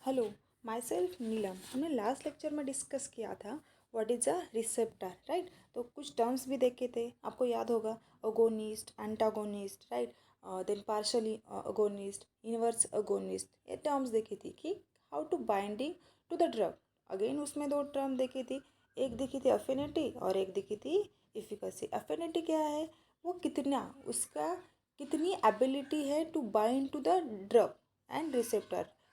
Hello, my self नीलम। हमने last lecture में discuss किया था what is a receptor, right. तो कुछ टर्म्स भी देखे थे, आपको याद होगा। Agonist, antagonist, right. Then partially agonist, inverse agonist, ये टर्म्स देखी थी कि how to binding to the drug. Again उसमें दो टर्म देखी थी, एक देखी थी अफिनिटी और एक देखी थी इफिकेसी। अफिनिटी क्या है, वो कितना, उसका कितनी एबिलिटी है to bind to the drug. And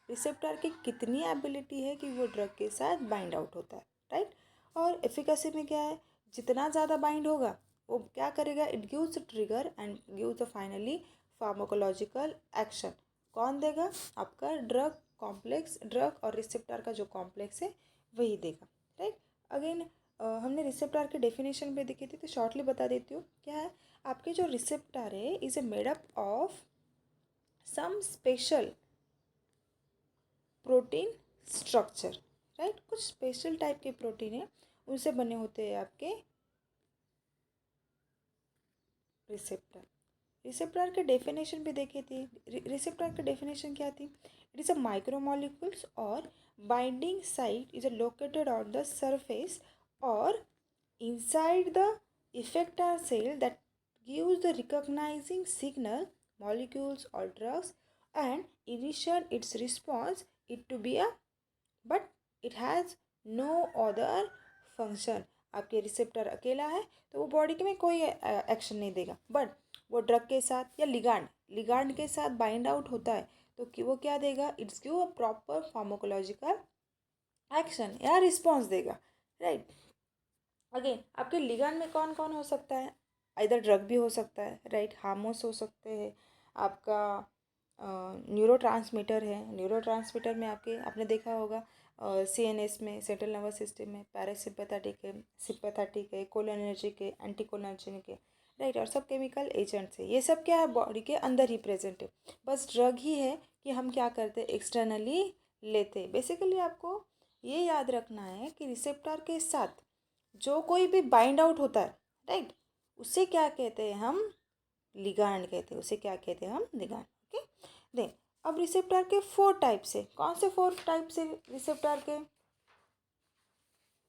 receptor की कितनी एबिलिटी है कि वो ड्रग के साथ बाइंड आउट होता है, राइट। और एफिकेसी में क्या है, जितना ज़्यादा बाइंड होगा वो क्या करेगा, it gives trigger and gives a finally pharmacological action. कौन देगा, आपका ड्रग कॉम्प्लेक्स, ड्रग और रिसेप्टर का जो कॉम्प्लेक्स है वही देगा, राइट। अगेन हमने रिसेप्टर के डेफिनेशन पे देखी थी, तो शॉर्टली बता देती हूँ क्या है। आपके जो रिसेप्टर है is a made up of some special protein structure, right. कुछ स्पेशल टाइप के प्रोटीन है, उनसे बने होते हैं आपके रिसेप्टर। रिसेप्टर के डेफिनेशन भी देखी थी। रिसेप्टर की डेफिनेशन क्या थी, इट इज़ अ माइक्रोमोलिक्यूल्स और binding site is located on the surface और inside the effector cell that gives the recognizing signal molecules or drugs and initiate its response it to be a but it has no other function। आपके receptor अकेला है तो वो body में कोई action नहीं देगा, बट वो ड्रग के साथ या लिगांड के साथ बाइंड आउट होता है तो कि वो क्या देगा, it's give a proper pharmacological action या रिस्पॉन्स देगा, राइट। अगेन आपके लिगांड में कौन कौन हो सकता है, इधर ड्रग भी हो सकता है, राइट। हार्मोन्स हो सकते हैं, आपका न्यूरो ट्रांसमीटर में आपने देखा होगा CNS में, सेंट्रल नर्वस सिस्टम में पैरासिम्पैथेटिक है, सिम्पैथेटिक है, कोलिनर्जिक है, एंटीकोलिनर्जिक है, राइट। और सब केमिकल एजेंट्स है, ये सब क्या है बॉडी के अंदर ही प्रेजेंट है। बस ड्रग ही है कि हम क्या करते हैं, एक्सटर्नली लेते। बेसिकली आपको ये याद रखना है कि रिसेप्टर के साथ जो कोई भी बाइंड आउट होता है, राइट, उसे क्या कहते हैं हम, लिगांड कहते हैं, उसे क्या कहते हैं हम, लिगांड। ओके, देन अब रिसेप्टर के 4 टाइप्स है। कौन से 4 टाइप्स है रिसेप्टर के,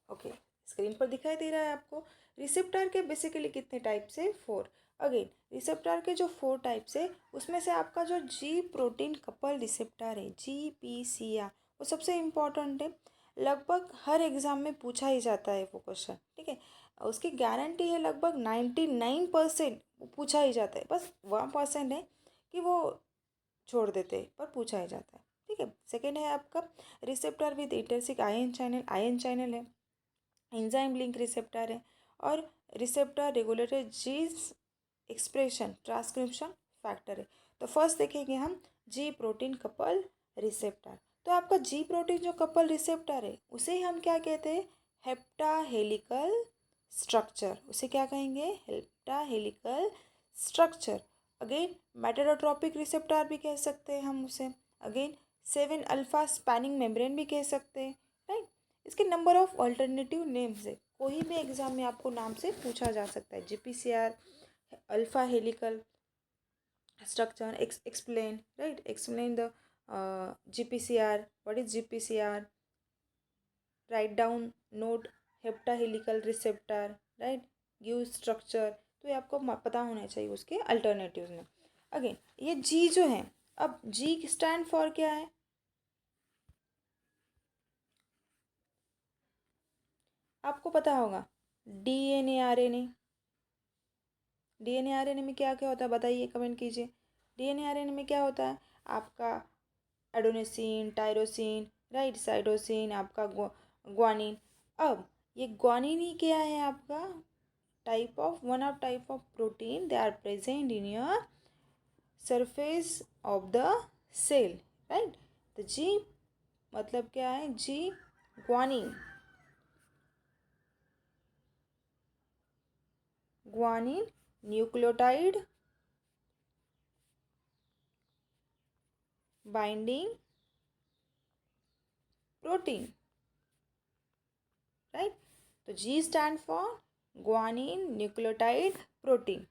ओके, स्क्रीन पर दिखाई दे रहा है आपको। रिसेप्टर के बेसिकली कितने टाइप्स है, 4। अगेन रिसेप्टर के जो 4 टाइप्स है उसमें से आपका जो जी प्रोटीन कपल रिसेप्टर है, GPCR, वो सबसे इम्पॉर्टेंट है। लगभग हर एग्ज़ाम में पूछा ही जाता है वो क्वेश्चन, ठीक है। उसकी गारंटी है लगभग 99% पूछा ही जाता है, बस 1% है कि वो छोड़ देते हैं पर पूछा ही जाता है, ठीक है। सेकेंड है आपका रिसेप्टर विद इंटरसिक आयन चैनल है, एंजाइम लिंक रिसेप्टर है, और receptor regulator jeans expression transcription factor है। तो फर्स्ट देखेंगे हम जी प्रोटीन कपल रिसेप्टर। तो आपका जी प्रोटीन जो कपल रिसेप्टर है उसे ही हम क्या कहते हैं, हेप्टा हेलिकल स्ट्रक्चर, उसे क्या कहेंगे, hepta helical structure. Again metabotropic receptor भी कह सकते हैं हम उसे। अगेन 7 अल्फा स्पैनिंग मेम्ब्रेन भी कह सकते हैं, राइट। इसके नंबर ऑफ अल्टरनेटिव नेम्स है, कोई भी एग्जाम में आपको नाम से पूछा जा सकता है। GPCR, alpha helical structure, explain, right, explain the GPCR, what is GPCR, write down, note hepta helical receptor, right, give structure. तो ये आपको पता होना चाहिए उसके अल्टरनेटिव्स में। अगेन ये जी जो है, अब जी स्टैंड फॉर क्या है, आपको पता होगा, DNA RNA। DNA RNA में क्या क्या होता है बताइए, कमेंट कीजिए। DNA RNA में क्या होता है, आपका एडोनेसिन, टायरोसिन, राइट, साइटोसिन, आपका ग्वानिन। अब ये ग्वानिन ही क्या है आपका, type of protein, they are present in your surface of the cell, right. तो जी मतलब क्या है, G guanine, guanine nucleotide binding protein, right. तो G stand for guanine nucleotide protein.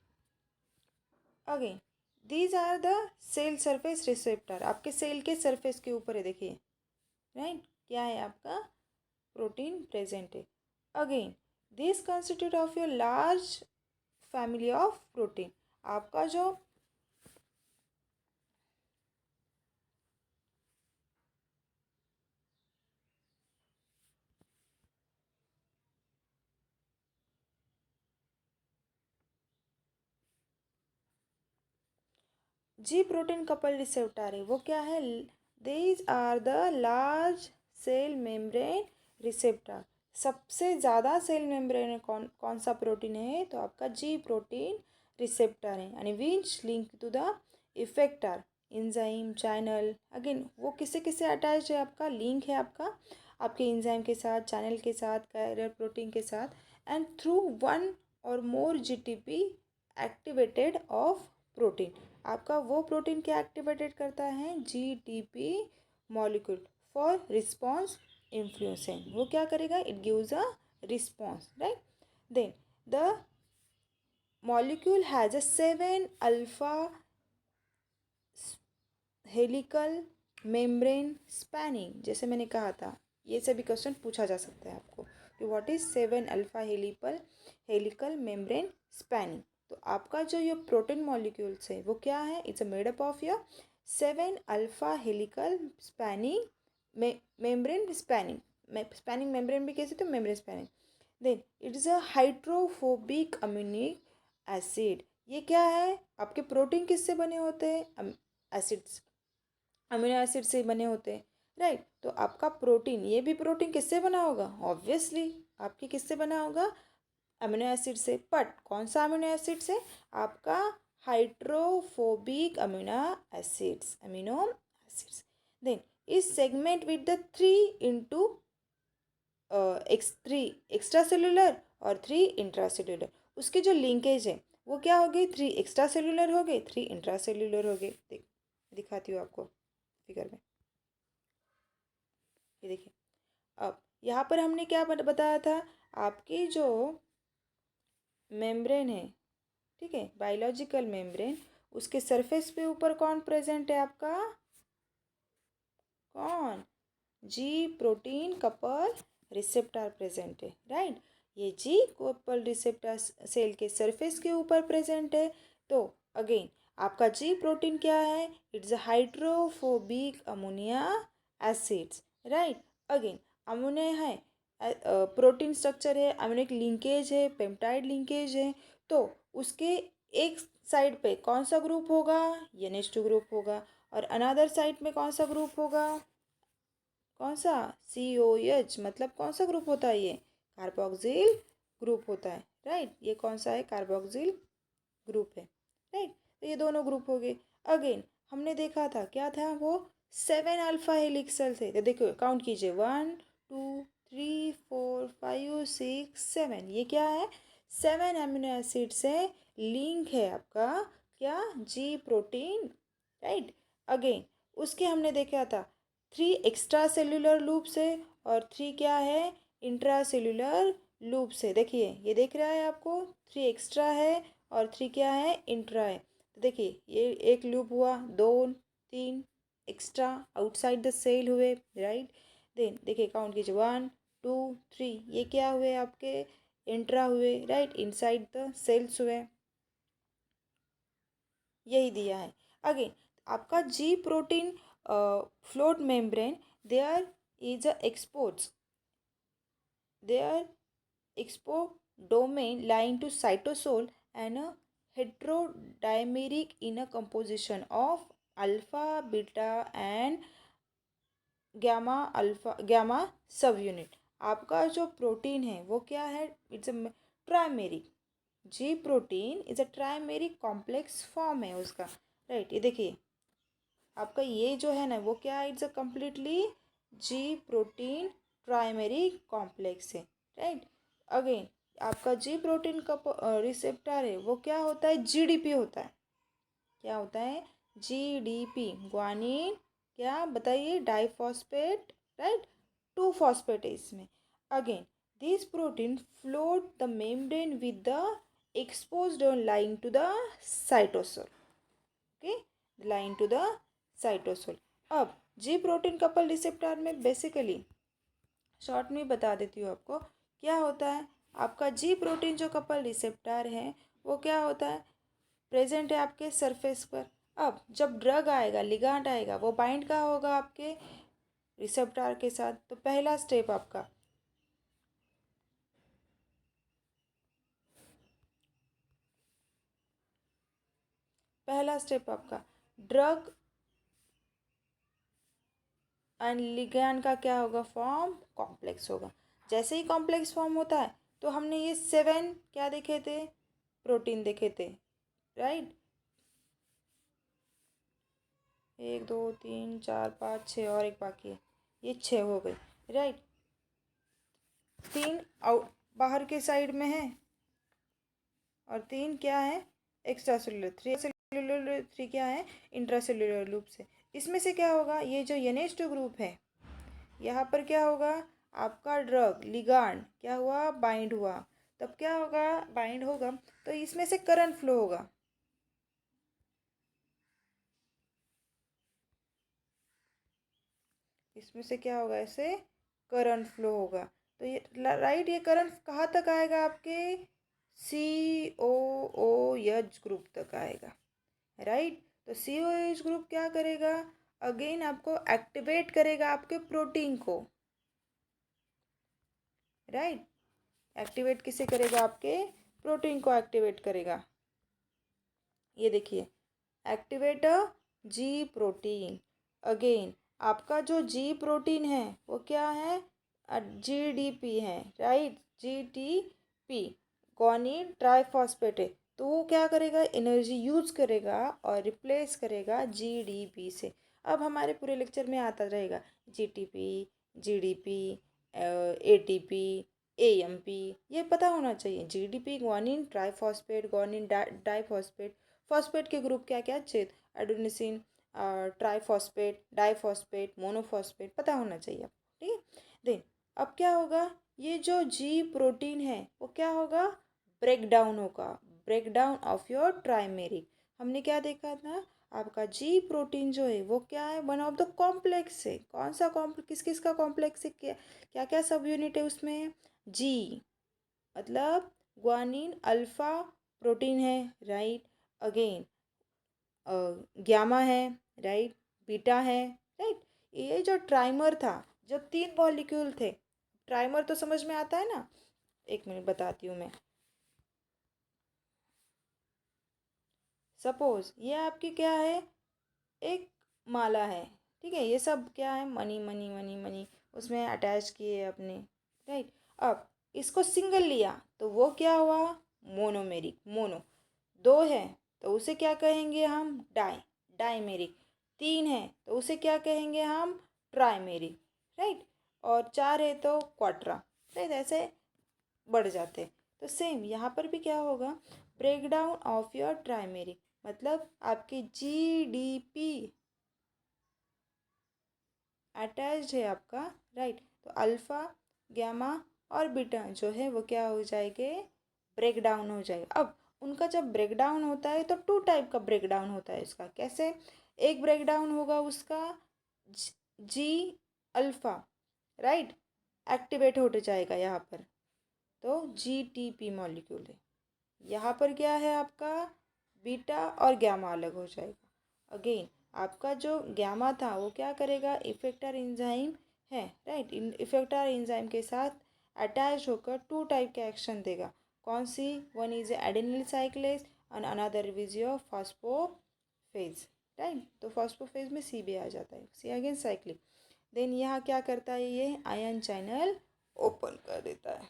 Again these are the cell surface receptor, आपके cell के surface के ऊपर है, देखिए राइट, क्या है आपका प्रोटीन प्रेजेंट है। Again this constitute of your large family of protein. आपका जो जी प्रोटीन कपल रिसेप्टर है वो क्या है, these are the large cell membrane receptor. सबसे ज़्यादा सेल मेम्ब्रेन कौन कौन सा प्रोटीन है, तो आपका जी प्रोटीन रिसेप्टर है, यानी which link to the effector enzyme channel. Again वो किससे किससे अटैच है, आपका लिंक है आपका आपके इंजाइम के साथ, चैनल के साथ, कैरियर प्रोटीन के साथ, एंड थ्रू वन और more GTP activated of protein. आपका वो प्रोटीन क्या एक्टिवेटेड करता है, GTP molecule for response influencing. वो क्या करेगा, it gives a response, right. Then the molecule has a 7 alpha helical membrane spanning. जैसे मैंने कहा था ये सभी क्वेश्चन पूछा जा सकता है आपको कि what is 7 alpha helical membrane spanning. तो आपका जो ये प्रोटीन मॉलिक्यूल्स है वो क्या है, it's a made up of your 7 alpha helical spanning membrane spanning membrane भी कैसे, तो membrane spanning. Then it is a hydrophobic amino acid. ये क्या है, आपके प्रोटीन किससे बने होते हैं, एसिड्स, अमीनो एसिड से बने होते हैं, राइट। तो आपका प्रोटीन, ये भी प्रोटीन किससे बना होगा, ऑब्वियसली आपके किससे बना होगा, अमीनो एसिड से। बट कौन सा अमीनो एसिड से, आपका हाइड्रोफोबिक अमीनो एसिड्स। देन इस सेगमेंट विद द 3 सेलुलर और 3 इंट्रासेलुलर। उसके जो लिंकेज है वो क्या हो गई, 3 एक्स्ट्रा सेलुलर हो गए, 3 इंट्रासेलुलर हो गए। दिखाती हूँ आपको फिगर में, ये देखिए। अब यहाँ पर हमने क्या बताया था, आपकी जो मेम्ब्रेन है, ठीक है, बायोलॉजिकल मेम्ब्रेन, उसके सरफेस पे ऊपर कौन प्रेजेंट है, आपका कौन, जी प्रोटीन कपल रिसेप्टर प्रेजेंट है, राइट। ये जी कपल रिसेप्टर सेल के सरफेस के ऊपर प्रेजेंट है। तो अगेन आपका जी प्रोटीन क्या है, it's a hydrophobic ammonia acids, right. Again ammonia है, प्रोटीन स्ट्रक्चर है, अमोनिक लिंकेज है, पेप्टाइड लिंकेज है। तो उसके एक साइड पे कौन सा ग्रुप होगा, NH2 ग्रुप होगा, और अनदर साइड में कौन सा ग्रुप होगा, कौन सा, COH, मतलब कौन सा ग्रुप होता है, ये कार्बोक्सिल ग्रुप होता है, राइट। ये कौन सा है, कार्बोक्सिल ग्रुप है, राइट। तो ये दोनों ग्रुप हो गए। अगेन हमने देखा था क्या था वो, 7 अल्फा हेलिक्सल थे। तो देखो काउंट कीजिए, 1 2 3 4 5 6 7, ये क्या है, 7 अमीनो एसिड से लिंक है आपका क्या, जी प्रोटीन, राइट। अगेन उसके हमने देखा था 3 एक्स्ट्रा सेल्यूलर लूप से और 3 क्या है, इंट्रा लूप से। देखिए ये देख रहा है आपको, 3 एक्स्ट्रा है और 3 क्या है, इंट्रा है। तो देखिए ये एक लूप हुआ, 2 3 एक्स्ट्रा आउटसाइड द सेल हुए, राइट। देन देखिए काउंट कीजिए, 1 2 3, ये क्या हुए आपके, इंट्रा हुए, राइट, इनसाइड द सेल्स हुए, यही दिया है। अगेन आपका G protein float membrane, there is a expose, there expo domain lying to cytosol and a heterodimeric in a composition of alpha beta and gamma सब unit. आपका जो protein है वो क्या है, it's a trimeric, ji protein is a trimeric complex form है उसका, right. ये देखिए आपका ये जो है ना वो क्या है, it's a completely ji protein primary complex है, राइट। अगेन आपका जी प्रोटीन का रिसेप्टर है वो क्या होता है, GDP होता है, क्या होता है, GDP, ग्वानिन, क्या बताइए, डाइफॉस्फेट, राइट, 2 फॉस्फेट है इसमें। Again this protein float the membrane with the exposed line to the cytosol, okay, line to the cytosol। अब जी प्रोटीन कपल रिसेप्टर में बेसिकली शॉर्ट में बता देती हूँ आपको क्या होता है। आपका जी प्रोटीन जो कपल रिसेप्टर है वो क्या होता है, प्रेजेंट है आपके सरफेस पर। अब जब ड्रग आएगा, लिगांड आएगा, वो बाइंड कहाँ होगा, आपके रिसेप्टर के साथ। तो पहला स्टेप आपका, ड्रग एंड लिगैंड का क्या होगा, फॉर्म कॉम्प्लेक्स होगा। जैसे ही कॉम्प्लेक्स फॉर्म होता है तो हमने ये 7 क्या देखे थे, प्रोटीन देखे थे, राइट। 1 2 3 4 5 6 और एक बाकी है, ये 6 हो गए, राइट। 3 आउट बाहर के साइड में है और 3 क्या है, एक्स्ट्रा सेलुलर। 3 सेलुलर, 3 क्या है, इंट्रा सेलुलर लूप से। इसमें से क्या होगा, ये जो NH2 ग्रुप है, यहाँ पर क्या होगा, आपका ड्रग लिगांड क्या हुआ, बाइंड हुआ। तब क्या होगा, बाइंड होगा तो इसमें से करंट फ्लो होगा। इसमें से क्या होगा, ऐसे करंट फ्लो होगा। तो ये राइट, ये करंट कहाँ तक आएगा, आपके COOH ग्रुप तक आएगा, राइट। तो COOH ग्रुप क्या करेगा, अगेन आपको एक्टिवेट करेगा आपके प्रोटीन को, राइट। एक्टिवेट किसे करेगा, आपके प्रोटीन को एक्टिवेट करेगा। ये देखिए, एक्टिवेट जी प्रोटीन। अगेन आपका जो जी प्रोटीन है वो क्या है, GDP है, राइट। GTP गुआनिन ट्राइफॉस्फेट है। तो वो क्या करेगा, एनर्जी यूज करेगा और रिप्लेस करेगा GDP से। अब हमारे पूरे लेक्चर में आता रहेगा GTP, GDP, ATP, AMP, ये पता होना चाहिए। GDP guanine triphosphate, guanine diphosphate, phosphate के ग्रुप क्या क्या, चेत, एडोनिसिन, ट्राइफॉस्फेट, डाइफॉस्फेट, मोनोफॉस्फेट, पता होना चाहिए आपको, ठीक है। देन अब क्या होगा, ये जो जी प्रोटीन है वो क्या होगा, ब्रेक डाउन होगा, break down of your trimeric. हमने क्या देखा था, आपका जी प्रोटीन जो है वो क्या है, वन ऑफ द कॉम्प्लेक्स है। कौन सा कॉम्प्लेक्स, किस किस का कॉम्प्लेक्स है, क्या क्या क्या सब यूनिट है उसमें, जी मतलब ग्वानिन अल्फा प्रोटीन है, राइट। अगेन ग्यामा है, राइट, बीटा है, राइट। ये जो ट्राइमर था, जो 3 मॉलिक्यूल थे, ट्राइमर तो समझ में आता है ना। एक मिनट बताती हूँ मैं। सपोज ये आपकी क्या है, एक माला है, ठीक है। ये सब क्या है, मनी मनी मनी मनी, उसमें अटैच किए अपने, राइट। अब इसको सिंगल लिया तो वो क्या हुआ, मोनोमेरिक, मोनो। 2 है तो उसे क्या कहेंगे हम, डाइमेरिक। 3 है तो उसे क्या कहेंगे हम, ट्राइमेरिक, राइट। और 4 है तो क्वाट्रा, राइट। ऐसे बढ़ जाते हैं। तो सेम यहाँ पर भी क्या होगा, break down of your trimeric, मतलब आपकी GDP अटैच्ड है आपका, राइट। तो अल्फ़ा, गैमा और बीटा जो है वो क्या हो जाएंगे, ब्रेक डाउन हो जाएगा। अब उनका जब ब्रेक डाउन होता है तो 2 टाइप का ब्रेक डाउन होता है इसका। कैसे, एक ब्रेक डाउन होगा उसका जी अल्फ़ा, राइट, एक्टिवेट होते जाएगा यहाँ पर, तो GTP मॉलिक्यूल है। यहाँ पर क्या है आपका, बीटा और गैमा अलग हो जाएगा। अगेन आपका जो गैमा था वो क्या करेगा, इफेक्टर एंजाइम है, राइट। इफेक्टर एंजाइम के साथ अटैच होकर 2 टाइप के एक्शन देगा। कौन सी, वन इज एडेनिल साइक्लेज और अनदर इज योर फॉस्फोफेज, राइट। तो फॉस्फोफेज में C भी आ जाता है, C अगेन साइक्लिक। देन यहाँ क्या करता है, ये आयन चैनल ओपन कर देता है।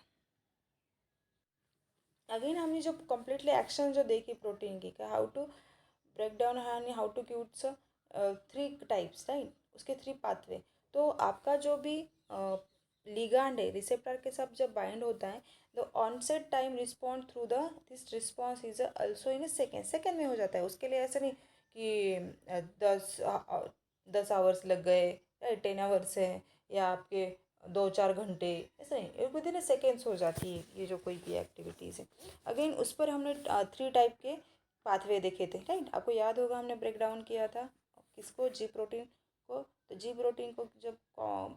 अगेन हमने जो कम्प्लीटली एक्शन जो देखी प्रोटीन की, how to break down and how to cuts 3 types, right, उसके 3 पाथवे। तो आपका जो भी लिगांड है रिसेप्टर के साथ जब बाइंड होता है, the onset time respond through the this response is also in second में हो जाता है। उसके लिए ऐसा नहीं कि 10 आवर्स लग गए, 10 आवर्स है, या आपके 2 4 घंटे, ऐसा नहीं, विद इन सेकेंड्स हो जाती है ये जो कोई भी एक्टिविटीज़ है। अगेन उस पर हमने 3 टाइप के पाथवे देखे थे, राइट। आपको याद होगा हमने ब्रेक डाउन किया था किसको, जी प्रोटीन को। तो तो जी प्रोटीन को जब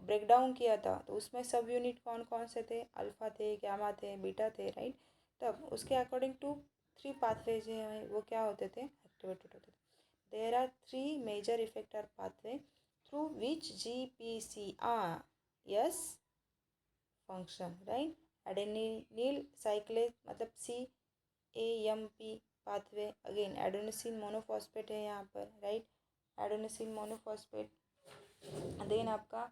ब्रेक डाउन किया था तो उसमें सब यूनिट कौन कौन से थे, अल्फ़ा थे, गामा थे, बीटा थे, राइट। तब उसके अकॉर्डिंग टू 3 पाथवेज हैं वो क्या होते थे, एक्टिवेटेड होते थे। There are 3 major effector pathway through which GPCRS function, right. Adenyl cyclase मतलब CAMP pathway, again adenosine monophosphate है यहाँ पर, राइट। एडेनोसिन मोनोफॉस्फेट, देन आपका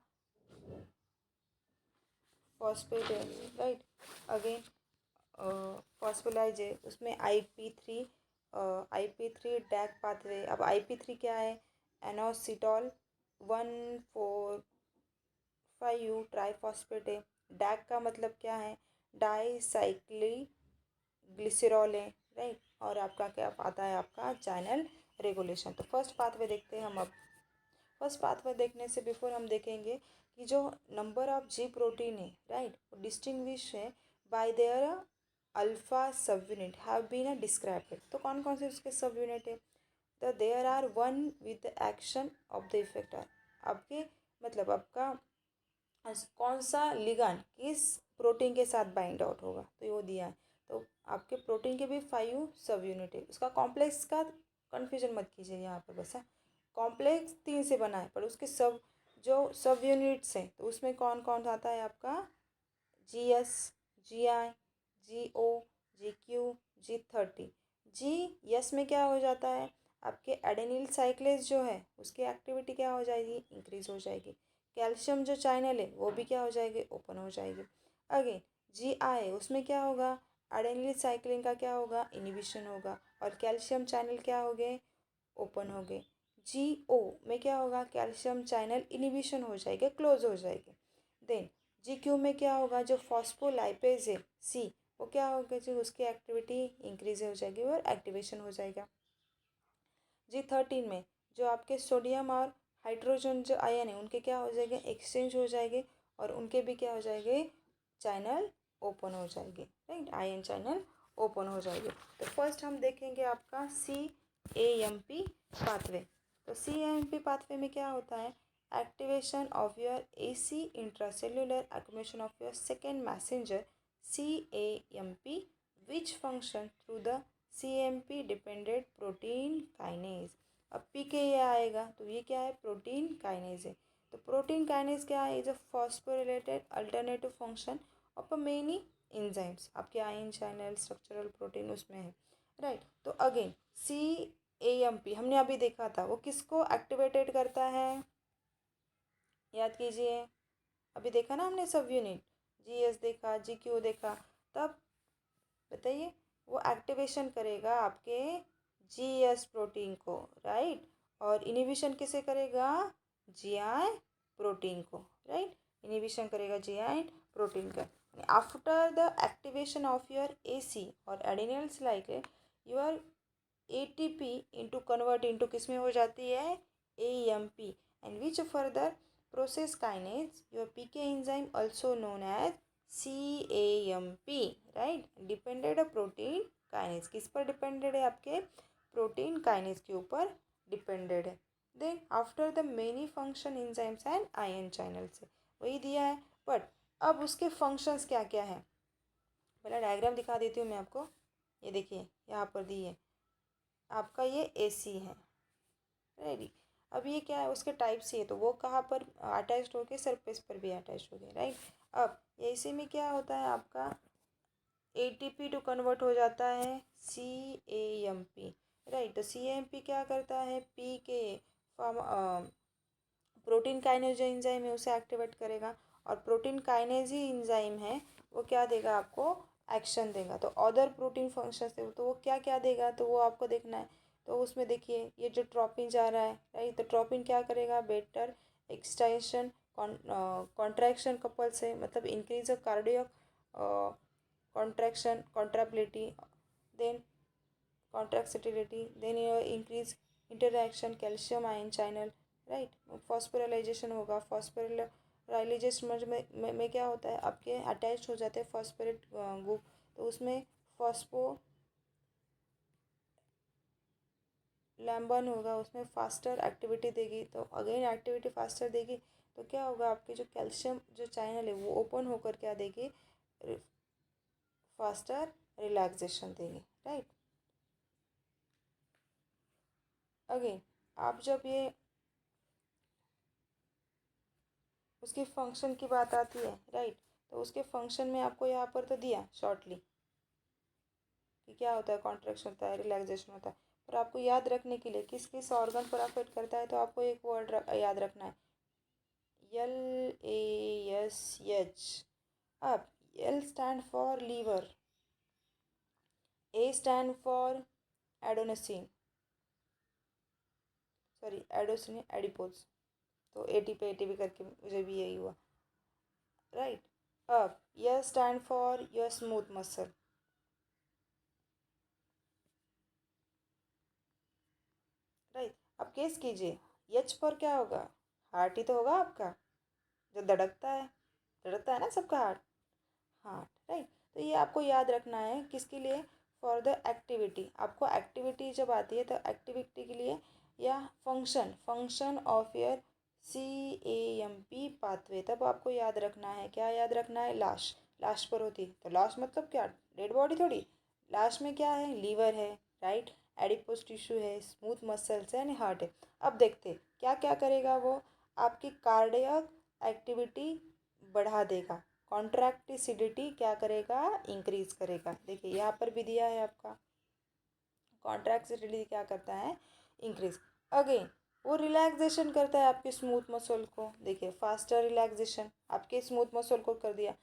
फॉस्फेट है, राइट। अगेन फॉस्फोलाइज है, उसमें IP3 डैक पाथवे। अब IP3 क्या है, एनोसिटॉल 1,4,5 ट्राईफॉस्फेट है। डैक का मतलब क्या है, डाईसाइक्ली ग्लिसरॉल है, राइट। और आपका क्या आता है, आपका चैनल रेगुलेशन। तो फर्स्ट पाथवे देखते हैं हम। अब फर्स्ट पाथवे देखने से बिफोर हम देखेंगे कि जो नंबर ऑफ जी प्रोटीन है, राइट, वो डिस्टिंग्विश है by their alpha sub unit have been described. तो कौन कौन से उसके सब यूनिट है, तो there are one with the action of the effector. आपके मतलब आपका कौन सा लिगांड किस प्रोटीन के साथ बाइंड आउट होगा, तो वो दिया है। तो आपके प्रोटीन के भी 5 सब यूनिट है। उसका कॉम्प्लेक्स का कन्फ्यूजन मत कीजिए यहाँ पर, बस कॉम्प्लेक्स 3 से बना है, पर उसके सब यूनिट्स हैं तो उसमें कौन कौन आता है आपका, GS, GI, GO, GQ, G30। GS में क्या हो जाता है, आपके एडेनिल साइक्लेज जो है उसकी एक्टिविटी क्या हो जाएगी, इंक्रीज हो जाएगी। कैल्शियम जो चैनल है वो भी क्या हो जाएगी, ओपन हो जाएगी। अगेन GI उसमें क्या होगा, एडेनिल साइक्लिन का क्या होगा, इनिबिशन होगा, और कैल्शियम चैनल क्या हो गए, ओपन हो गए। GO में क्या होगा, कैल्शियम चैनल इनिबिशन हो जाएगा, क्लोज हो जाएगी। देन GQ में क्या होगा, जो फॉस्फोलाइपेज है C, वो क्या होगा, जो उसकी एक्टिविटी इंक्रीज हो जाएगी और एक्टिवेशन हो जाएगा। G13 में जो आपके सोडियम और हाइड्रोजन जो आयन है उनके क्या हो जाएंगे, एक्सचेंज हो जाएंगे, और उनके भी क्या हो जाएंगे, चैनल ओपन हो जाएंगे, राइट। आयन चैनल ओपन हो जाएंगे। तो फर्स्ट हम देखेंगे आपका CAMP पाथवे। तो CAMP पाथवे में क्या होता है, activation of your AC intracellular accumulation of your second messenger CAMP which function through the CAMP dependent protein kinase। अब PK ये आएगा तो ये क्या है, प्रोटीन काइनेज है। तो प्रोटीन काइनेज क्या है, is a phosphorylated alternative function of a many enzymes. आपके आयन चैनल स्ट्रक्चरल प्रोटीन उसमें है, राइट। तो अगेन CAMP हमने अभी देखा था, वो किसको एक्टिवेटेड करता है, याद कीजिए। अभी देखा ना हमने सब यूनिट, GS देखा, GQ देखा, तब बताइए वो एक्टिवेशन करेगा आपके GS प्रोटीन को, राइट। और इनिबिशन किसे करेगा, GI प्रोटीन को, राइट। इनिबिशन करेगा GI प्रोटीन का। After the activation of your AC और adenyls like your ATP into convert into किस में हो जाती है, AMP, and which further process kinase your PK enzyme also known as CAMP, right. Depended protein kinase, किस पर depended है, आपके प्रोटीन काइनेज के ऊपर डिपेंडेड है। Then after the many function enzymes and ion channel से वही दिया है, बट अब उसके फंक्शंस क्या क्या है, पहले डायग्राम दिखा देती हूँ मैं आपको। ये देखिए यहाँ पर दी है आपका, ये AC है, रेडी। अब ये क्या है, उसके टाइप से है तो वो कहाँ पर अटैच्ड हो गए, सरफेस पर भी अटैच हो गए, राइट। अब AC में क्या होता है आपका, ATP टू कन्वर्ट हो जाता है CAMP, राइट। तो CAMP क्या करता है, PK फॉर्म प्रोटीन काइनेज जो एंजाइम है उसे एक्टिवेट करेगा, और प्रोटीन काइनेज ही एंजाइम है वो क्या देगा आपको, एक्शन देगा। तो अदर प्रोटीन फंक्शन से तो वो क्या क्या देगा, तो वो आपको देखना है। तो उसमें देखिए ये जो ट्रोपिन जा रहा है, राइट, तो ट्रोपिन क्या करेगा, बेटर एक्सटेंशन कॉन्ट्रैक्शन कपल से, मतलब increase of cardiac contraction contractility, then contractility, then your increase interaction calcium ion channel, right. Phosphorylation होगा, फॉस्फोराइलेशन में क्या होता है, आपके अटैच हो जाते हैं फॉस्फोरेट ग्रुप, तो उसमें फॉस्फो लैम्बन होगा, उसमें फास्टर एक्टिविटी देगी, तो अगेन एक्टिविटी फास्टर देगी, तो क्या होगा, आपके जो कैल्शियम जो चैनल है वो ओपन होकर क्या देगी, फास्टर रिलैक्सेशन देगी, राइट। अगेन आप जब ये उसके फंक्शन की बात आती है, राइट, तो उसके फंक्शन में आपको यहाँ पर तो दिया शॉर्टली कि क्या होता है, कॉन्ट्रैक्शन होता है, रिलैक्सेशन होता है, पर आपको याद रखने के लिए किस किस ऑर्गन पर अफेक्ट करता है, तो आपको एक वर्ड याद रखना है, LASH। अब L stand for liver, A stand for adenosine, sorry adenosine adipose, तो ATP करके मुझे भी यही हुआ, राइट। अब यह stand for your smooth muscle, right. अब गेस कीजिए एच पर क्या होगा, हार्ट ही तो होगा आपका, जो धड़कता है ना सबका हार्ट, हार्ट, राइट। तो ये आपको याद रखना है किसके लिए, फॉर द एक्टिविटी, आपको एक्टिविटी जब आती है तो एक्टिविटी के लिए, या function function of your CAMP pathway, तब आपको याद रखना है, क्या याद रखना है, लाश, लाश पर होती, तो लाश मतलब क्या, डेड बॉडी थोड़ी, लाश में क्या है, लीवर है, राइट, एडिपोज टिश्यू है, स्मूथ मसल्स है, यानी हार्ट है। अब देखते क्या क्या करेगा वो, आपकी कार्डियक एक्टिविटी बढ़ा देगा, कॉन्ट्रैक्टिसिडिटी क्या करेगा, इंक्रीज करेगा, देखिए यहाँ पर भी दिया है आपका, कॉन्ट्रैक्टिसिडिटी क्या करता है, इंक्रीज। अगेन वो रिलैक्सेशन करता है आपके स्मूथ मसल को, देखिए फास्टर रिलैक्सेशन आपके स्मूथ मसल को कर दिया।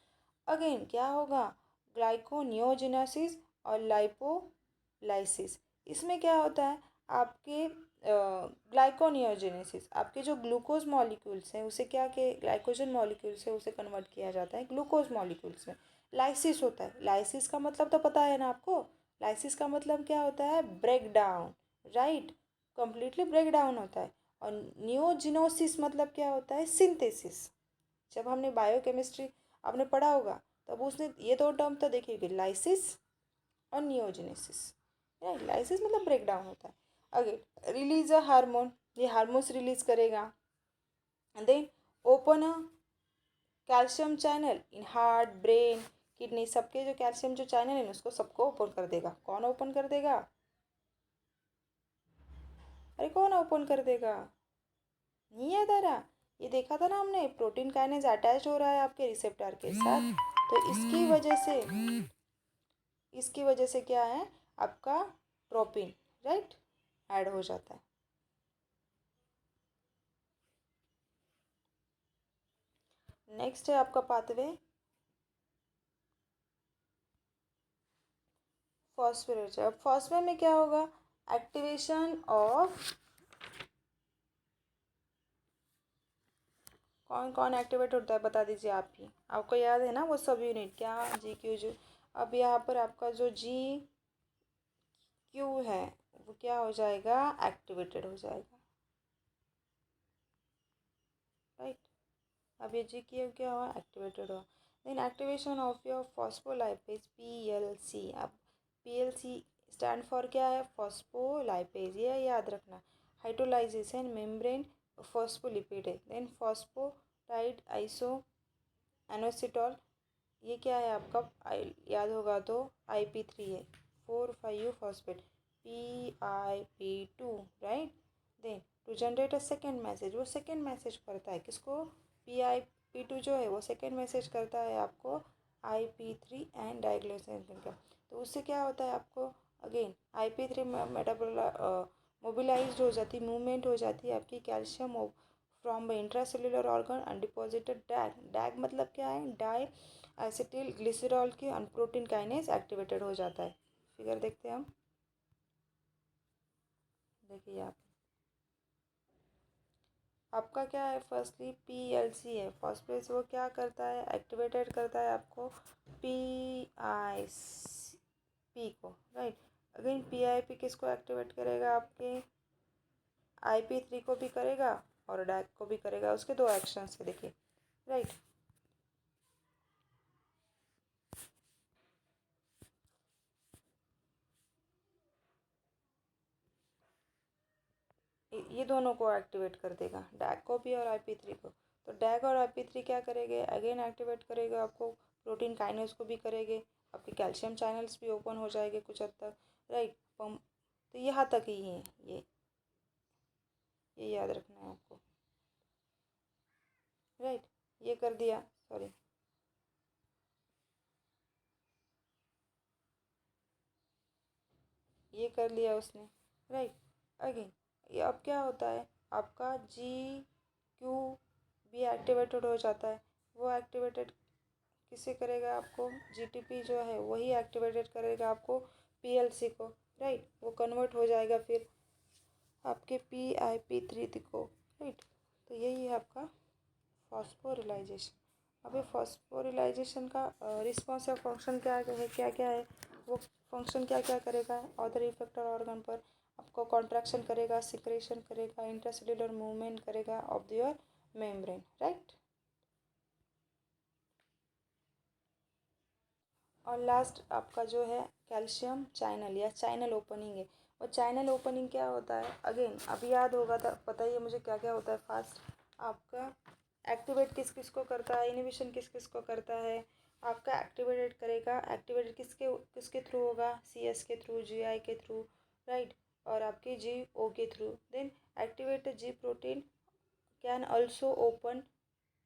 अगेन क्या होगा, ग्लाइकोनियोजेनेसिस और लाइपोलाइसिस, इसमें क्या होता है, आपके ग्लाइकोनियोजेनेसिस, आपके जो ग्लूकोज मॉलिक्यूल्स हैं उसे क्या के ग्लाइकोजन मॉलिक्यूल्स है उसे कन्वर्ट किया जाता है ग्लूकोज मॉलिक्यूल्स में। लाइसिस होता है, लाइसिस का मतलब तो पता है ना आपको, लाइसिस का मतलब क्या होता है, break down, right, completely break down होता है। और नियोजिनोसिस मतलब क्या होता है, सिंथेसिस, जब हमने बायोकेमिस्ट्री आपने पढ़ा होगा तब उसने ये दो टर्म तो देखिए, लाइसिस और नियोजेनेसिस, राइट, लाइसिस मतलब ब्रेक डाउन होता है। अगेन रिलीज अ हार्मोन, ये हार्मोन्स रिलीज करेगा, and then open a calcium channel in heart brain kidney, सबके जो कैल्शियम जो चैनल है उसको सबको ओपन कर देगा, कौन ओपन कर देगा, अरे कौन ओपन कर देगा, नहीं याद आ रहा, ये देखा था ना हमने, प्रोटीन काइनेज अटैच हो रहा है आपके रिसेप्टर के साथ, तो इसकी वजह से क्या है, आपका ट्रोपिन, राइट, ऐड हो जाता है। नेक्स्ट है आपका पाथवे फॉस्फोरेटर। अब फॉस्फे में क्या होगा, एक्टिवेशन ऑफ, कौन कौन एक्टिवेट होता है बता दीजिए आप ही, आपको याद है ना वो सब यूनिट, क्या GQ जो, अब यहाँ पर आपका जो GQ है वो क्या हो जाएगा, एक्टिवेटेड हो जाएगा, राइट। अब ये GQ क्या हुआ, एक्टिवेटेड हुआ। Then activation of your phospholipase PLC, अब PLC स्टैंड फॉर क्या है, फॉस्फोलाइपेज, ये याद रखना, हाइड्रोलाइजेशन मेम्ब्रेन फॉस्फोलिपिड है। देन फॉस्फोटाइड आइसो एनोसिटॉल, ये क्या है आपका, याद होगा तो IP3 है, 4,5 phosphate, PIP2, right. Then to generate a second message, वो सेकेंड मैसेज करता है किसको, PIP2 जो है वो सेकेंड मैसेज करता है आपको IP3 एंड डाइग्लिसराइड का, तो उससे क्या होता है आपको, अगेन IP3 मेटाबोला मोबिलाइज हो जाती, मूवमेंट हो जाती है आपकी कैल्शियम फ्रॉम इंट्रासेल्युलर ऑर्गन अनडिपॉजिटेड डैग, डैग मतलब क्या है, डाई एसिटिल ग्लिसरॉल की अनप्रोटीन काइनेज एक्टिवेटेड हो जाता है। फिगर देखते हैं हम, देखिए आप आपका क्या है, फर्स्टली PLC है, फॉस्फेट वो क्या करता है, एक्टिवेटेड करता है आपको PIP को, राइट। अगेन PIP किसको एक्टिवेट करेगा, आपके IP3 को भी करेगा और डैग को भी करेगा, उसके दो एक्शंस है देखिए, राइट। को एक्टिवेट कर देगा, डैग को भी और IP3 को। तो डैग और IP3 क्या करेंगे, अगेन एक्टिवेट करेगा आपको, प्रोटीन काइनेज को भी करेंगे, आपके कैल्शियम चैनल्स भी ओपन हो जाएंगे कुछ हद तक, राइट। पम्प, तो यहाँ तक ही है ये याद रखना है आपको, राइट। ये कर दिया, सॉरी, ये कर लिया उसने, राइट। अगेन ये अब क्या होता है, आपका GQ भी एक्टिवेटेड हो जाता है। वो एक्टिवेटेड किसे करेगा, आपको GTP जो है वही एक्टिवेटेड करेगा आपको PLC को, राइट। वो कन्वर्ट हो जाएगा फिर आपके PIP3 को, राइट। तो यही है आपका फॉस्फोरिलाइजेशन। अब ये फॉस्फोरिलाइजेशन का रिस्पॉन्स या फंक्शन क्या है, क्या क्या है वो फंक्शन, क्या क्या करेगा अदर इफेक्टर ऑर्गन पर, आपको कॉन्ट्रैक्शन करेगा, सिक्रेशन करेगा, इंट्रासेल्युलर मूवमेंट करेगा ऑफ योर मेम्ब्रेन, राइट। और लास्ट आपका जो है कैल्शियम चैनल या चैनल ओपनिंग है। और चैनल ओपनिंग क्या होता है, अगेन अभी याद होगा था, पता ही है मुझे क्या क्या होता है फास्ट। आपका एक्टिवेट किस किस को करता है, इनिबिशन किस किस को करता है, आपका एक्टिवेटेड करेगा, एक्टिवेटेड किसके किसके थ्रू होगा, CS के थ्रू, GI के थ्रू, राइट। और आपके GO के through. Then activated G protein can also open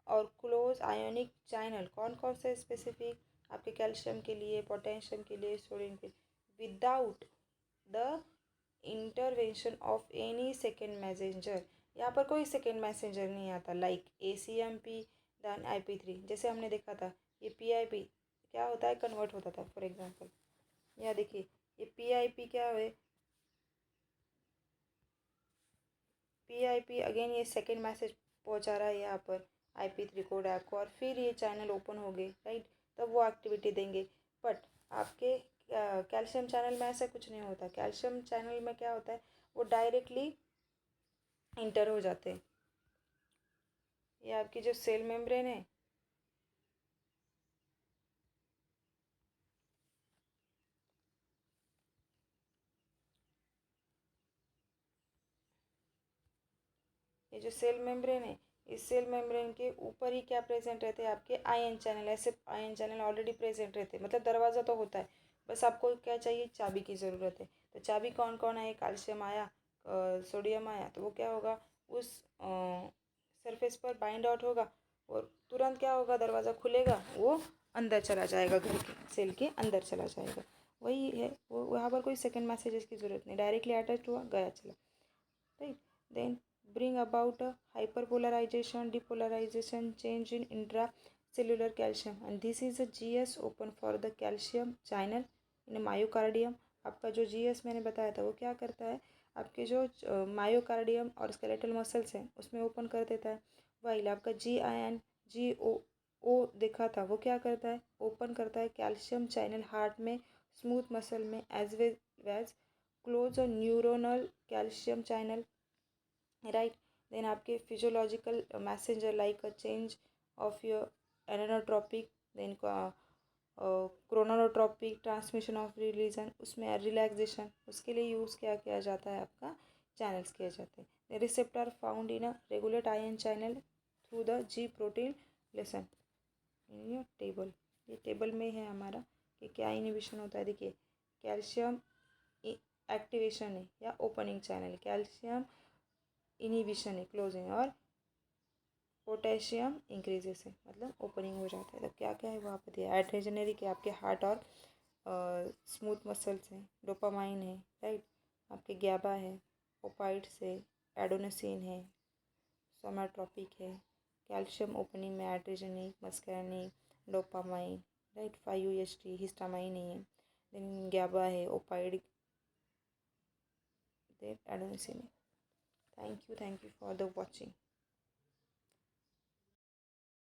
और क्लोज आयोनिक चैनल, कौन कौन से स्पेसिफिक, आपके कैल्शियम के लिए, पोटेशियम के लिए, सोडियम के लिए, without the intervention of any second messenger. यहाँ पर कोई सेकेंड मैसेंजर नहीं आता, लाइक ACMP दैन IP3, जैसे हमने देखा था ये PIP क्या होता है, कन्वर्ट होता था। फॉर एग्जांपल यहाँ देखिए ये PIP क्या है, PIP अगेन ये सेकेंड मैसेज पहुँचा रहा है यहाँ पर IP3 को, डैग को, और फिर ये चैनल ओपन हो गए, राइट। तब वो एक्टिविटी देंगे। बट आपके कैल्शियम चैनल में ऐसा कुछ नहीं होता। कैल्शियम चैनल में क्या होता है, वो डायरेक्टली इंटर हो जाते हैं। ये आपकी जो सेल मेम्ब्रेन है, ये जो सेल मेम्ब्रेन है, इस सेल मेम्ब्रेन के ऊपर ही क्या प्रेजेंट रहते हैं, आपके आयन चैनल। ऐसे आयन चैनल ऑलरेडी प्रेजेंट रहते हैं, मतलब दरवाज़ा तो होता है, बस आपको क्या चाहिए, चाबी की ज़रूरत है। तो चाबी कौन कौन है, कैल्शियम आया, सोडियम आया, तो वो क्या होगा, उस सरफेस पर बाइंड आउट होगा और तुरंत क्या होगा, दरवाज़ा खुलेगा, वो अंदर चला जाएगा, घर के सेल के अंदर चला जाएगा। वही है वो, वहाँ पर कोई सेकेंड मैसेजेस की ज़रूरत नहीं, डायरेक्टली अटैच हुआ, गया, चला, right. Then bring about a hyperpolarization, depolarization, change in intracellular calcium, and this is a GS open for the calcium channel in myocardium। आपका जो GS मैंने बताया था वो क्या करता है, आपके जो मायोकार्डियम और स्केलेटल मसल्स हैं उसमें ओपन कर देता है। वाइल आपका GO देखा था, वो क्या करता है, ओपन करता है कैल्शियम चैनल हार्ट में, स्मूथ मसल में, as well as close neuronal calcium channel, right. Then आपके physiological messenger like a change of your inotropic, then chronotropic transmission of release, उसमें रिलैक्सेशन, उसके लिए यूज़ क्या किया जाता है, आपका चैनल्स किए जाते हैं। Receptor found in a regulate ion channel through the G protein lesson in your table. ये टेबल में है हमारा कि क्या इनिबिशन होता है। देखिए कैल्शियम एक्टिवेशन है या ओपनिंग चैनल, कैल्शियम इनिबिशन है क्लोजिंग, और पोटेशियम इंक्रीजेस है मतलब ओपनिंग हो जाता है। तो क्या क्या है वहाँ पर दिया, एड्रेनरी के आपके हार्ट और स्मूथ मसल्स हैं, डोपामाइन है, राइट, आपके गैबा है, ओपाइड्स है, एडोनेसिन है, सोमेट्रोपिक है, कैल्शियम ओपनिंग में adrenergic, muscarinic, dopamine, right, 5-HT histamine है, देन गैबा है, ओपाइड, देन एडोनेसिन है। Thank you for the watching.